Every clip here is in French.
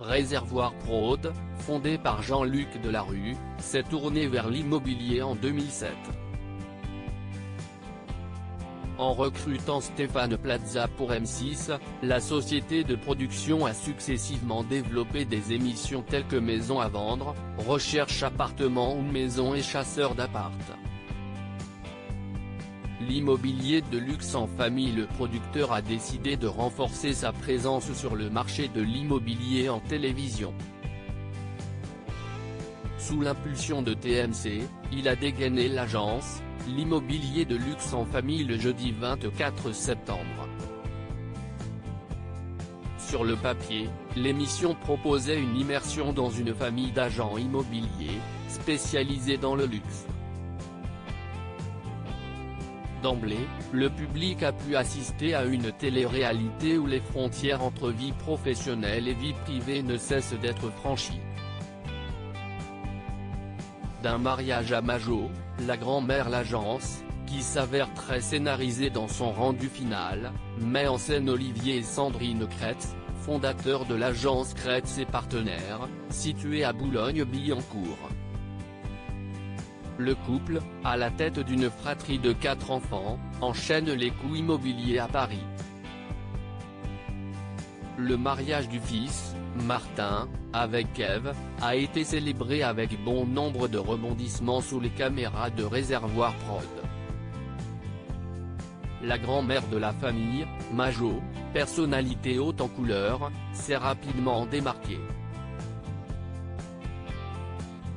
Réservoir Prod, fondé par Jean-Luc Delarue, s'est tourné vers l'immobilier en 2007. En recrutant Stéphane Plaza pour M6, la société de production a successivement développé des émissions telles que Maison à vendre, Recherche appartement ou Maison et chasseur d'appart. L'immobilier de luxe en famille. Le producteur a décidé de renforcer sa présence sur le marché de l'immobilier en télévision. Sous l'impulsion de TMC, il a dégainé l'agence, l'immobilier de luxe en famille le jeudi 24 septembre. Sur le papier, l'émission proposait une immersion dans une famille d'agents immobiliers, spécialisés dans le luxe. D'emblée, le public a pu assister à une télé-réalité où les frontières entre vie professionnelle et vie privée ne cessent d'être franchies. D'un mariage à Majo, la grand-mère l'agence, qui s'avère très scénarisée dans son rendu final, met en scène Olivier et Sandrine Kretz, fondateurs de l'agence Kretz et Partenaires, située à Boulogne-Billancourt. Le couple, à la tête d'une fratrie de 4 enfants, enchaîne les coups immobiliers à Paris. Le mariage du fils, Martin, avec Eve, a été célébré avec bon nombre de rebondissements sous les caméras de Réservoir Prod. La grand-mère de la famille, Majo, personnalité haute en couleur, s'est rapidement démarquée.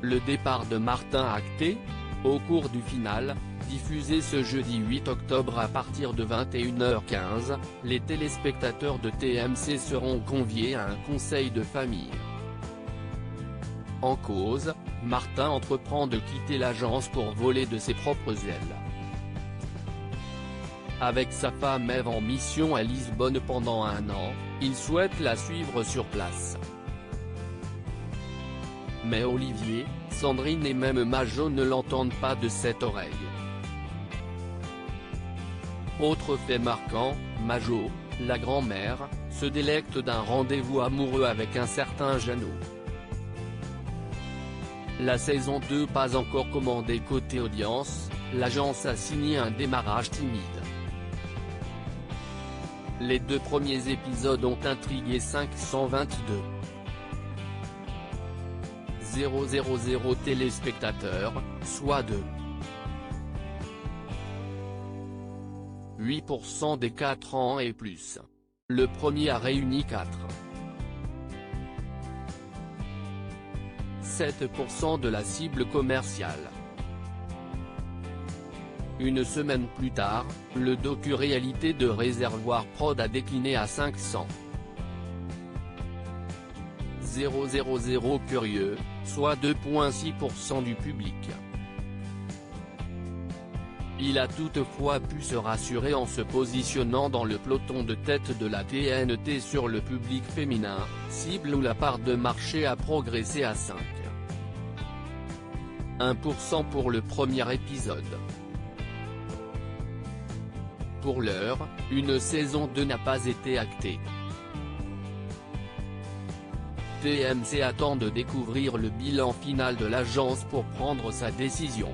Le départ de Martin acté, au cours du final, diffusé ce jeudi 8 octobre à partir de 21h15, les téléspectateurs de TMC seront conviés à un conseil de famille. En cause, Martin entreprend de quitter l'agence pour voler de ses propres ailes. Avec sa femme Eve en mission à Lisbonne pendant 1 an, il souhaite la suivre sur place. Mais Olivier, Sandrine et même Majo ne l'entendent pas de cette oreille. Autre fait marquant, Majo, la grand-mère, se délecte d'un rendez-vous amoureux avec un certain Jeannot. La saison 2 pas encore commandée côté audience, l'agence a signé un démarrage timide. Les 2 premiers épisodes ont intrigué 522 000 téléspectateurs, soit de 8% des 4 ans et plus. Le premier a réuni 7% de la cible commerciale. Une semaine plus tard, le docu-réalité de Réservoir Prod a décliné à 500 000 curieux, soit 2,6% du public. Il a toutefois pu se rassurer en se positionnant dans le peloton de tête de la TNT sur le public féminin, cible où la part de marché a progressé à 5,1% pour le premier épisode. Pour l'heure, une saison 2 n'a pas été actée. TMC attend de découvrir le bilan final de l'agence pour prendre sa décision.